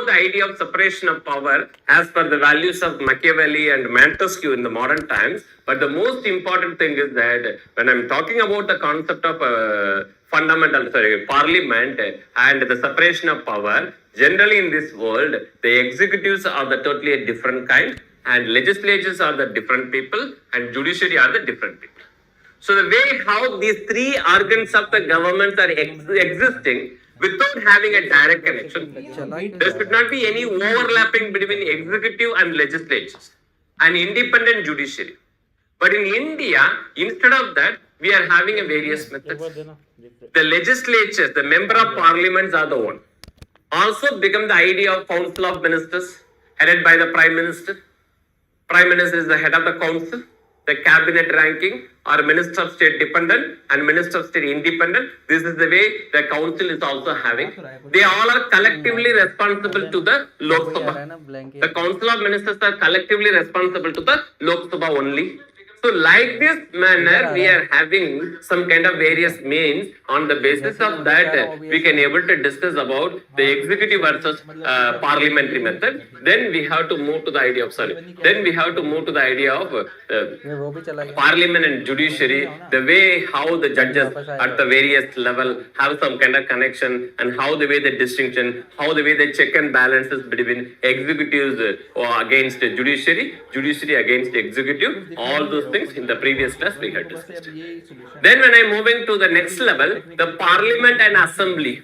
about the idea of separation of power as per the values of Machiavelli and Montesquieu in the modern times. But the most important thing is that when I'm talking about the concept of parliament and the separation of power, generally in this world, the executives are the totally a different kind, and legislatures are the different people, and judiciary are the different people. So the way how these three organs of the government are existing without having a direct connection, there should not be any overlapping between executive and legislatures and independent judiciary. But in India, instead of that, we are having a various methods. The legislatures, the member of parliaments are the one. Also become the idea of council of ministers headed by the prime minister. Prime minister is the head of the council. The cabinet ranking or minister of state dependent and minister of state independent. This is the way the council is also having. They all are collectively responsible to the Lok Sabha. The council of ministers are collectively responsible to the Lok Sabha only. So like this manner, we are having some kind of various means. On the basis of that, we can able to discuss about the executive versus parliamentary method. Then we have to move to the idea of Then we have to move to the idea of parliament and judiciary. The way how the judges at the various level have some kind of connection, and how the way the distinction, how the way the check and balances between executives against the judiciary, judiciary against the executive. All those things in the previous class we had discussed. Then when I moving to the next level, the parliament and assembly.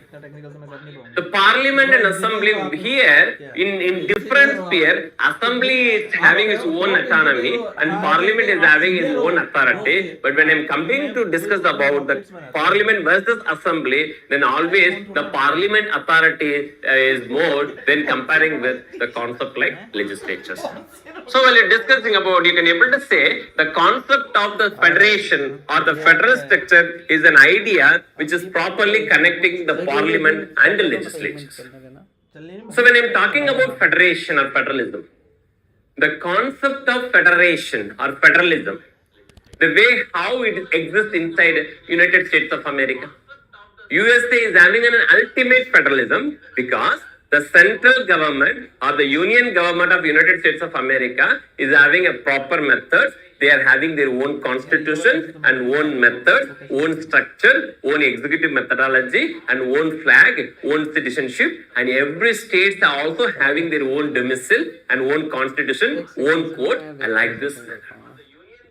The parliament and assembly here in different sphere, assembly is having its own autonomy and parliament is having its own authority. But when I'm coming to discuss about the parliament versus assembly, then always the parliament authority is more than comparing with the concept like legislatures. So while you're discussing about, you can able to say the concept of the federation or the federal structure is an idea which is properly connecting the parliament and the legislatures. So when I'm talking about federation or federalism, the concept of federation or federalism, the way how it exists inside United States of America. USA is having an ultimate federalism because the central government or the union government of United States of America is having a proper method. They are having their own constitution and own method, own structure, own executive methodology, and own flag, own citizenship. And every state are also having their own domicile and own constitution, own code, and like this.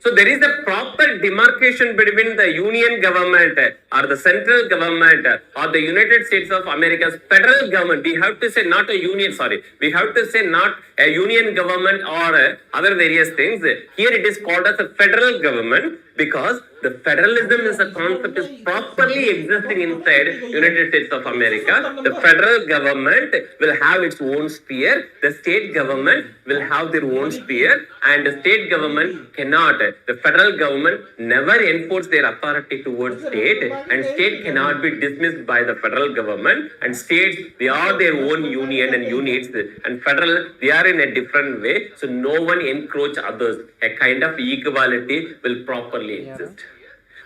So there is a proper demarcation between the union government or the central government or the United States of America's federal government. We have to say not a union, we have to say not a union government or other various things. Here it is called as a federal government because the federalism is a concept is properly existing inside United States of America. The federal government will have its own sphere. The state government will have their own sphere, and the state government cannot. The federal government never enforce their authority towards state, and state cannot be dismissed by the federal government. And states, they are their own union and units, and federal, they are in a different way. So no one encroach others. A kind of equality will properly exist.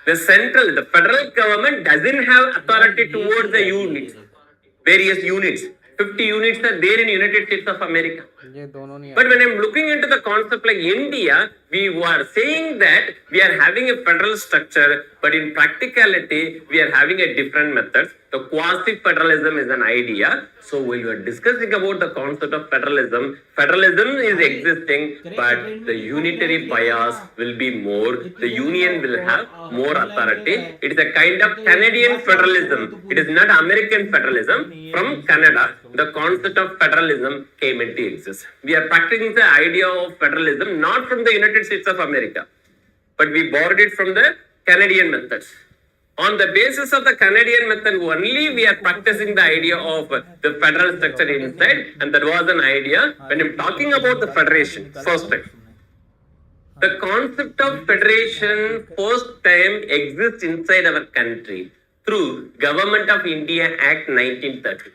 The federal government doesn't have authority towards the units, various units. 50 units are there in United States of America. But when I'm looking into the concept like India, we were saying that we are having a federal structure, but in practicality, we are having a different method. The quasi-federalism is an idea. So when you are discussing about the concept of federalism, federalism is existing, but the unitary bias will be more. The union will have more authority. It is a kind of Canadian federalism. It is not American federalism. From Canada, the concept of federalism came into existence. We are practicing the idea of federalism not from the United States of America, but we borrowed it from the Canadian methods. On the basis of the Canadian method only, we are practicing the idea of the federal structure inside, and that was an idea when I'm talking about the federation first time. The concept of federation first time exists inside our country through Government of India Act 1930.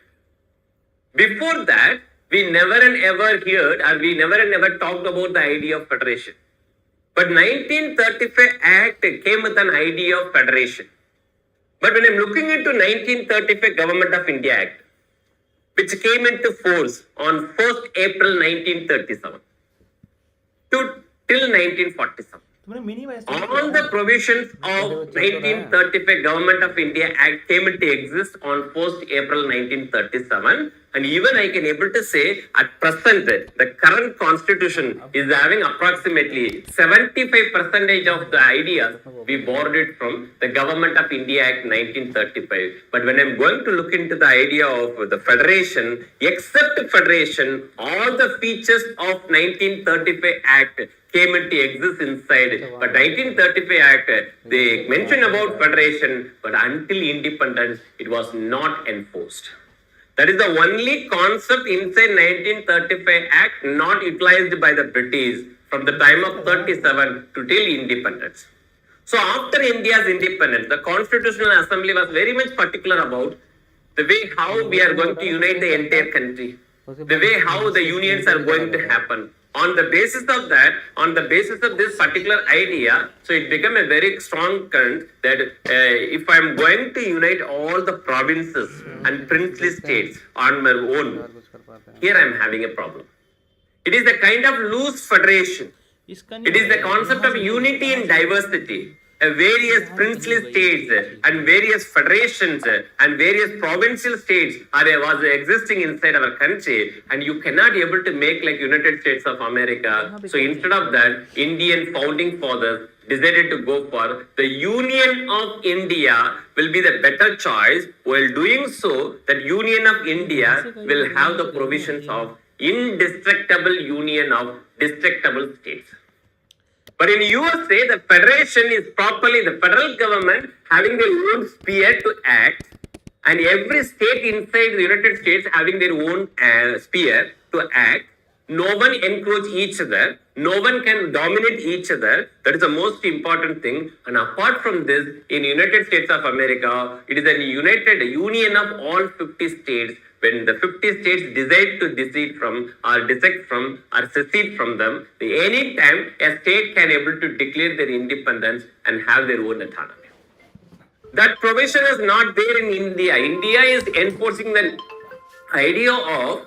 Before that, we never and ever heard or we never and ever talked about the idea of federation. But 1935 Act came with an idea of federation. But when I'm looking into 1935 Government of India Act, which came into force on 1st April 1937 to till 1947. तुम्हारे mini vice All the provisions of 1935 Government of India Act came into exist on 1st April 1937, and even I can able to say at present the current constitution is having approximately 75% of the ideas we borrowed it from the Government of India Act 1935. But when I'm going to look into the idea of the federation, except federation, all the features of 1935 Act came into exist inside. But 1935 Act, they mention about federation, but until independence, it was not enforced. That is the only concept inside 1935 Act not utilized by the British from the time of 37 to till independence. So after India's independence, the Constitutional Assembly was very much particular about the way how we are going to unite the entire country, the way how the unions are going to happen. On the basis of that, on the basis of this particular idea, so it became a very strong current that if I'm going to unite all the provinces and princely states on my own, here I'm having a problem. It is a kind of loose federation. It is the concept of unity in diversity. Various princely states and various federations and various provincial states was existing inside our country, and you cannot able to make like United States of America. So instead of that, Indian founding fathers decided to go for the Union of India will be the better choice. While doing so, that Union of India will have the provisions of indestructible union of destructible states. But in USA, the federation is properly the federal government having their own sphere to act, and every state inside the United States having their own sphere to act. No one encroach each other. No one can dominate each other. That is the most important thing. And apart from this, in United States of America, it is a united union of all 50 states. When the 50 states decide to secede from or dissect from or secede from them, any time a state can able to declare their independence and have their own autonomy. That provision is not there in India. India is enforcing the idea of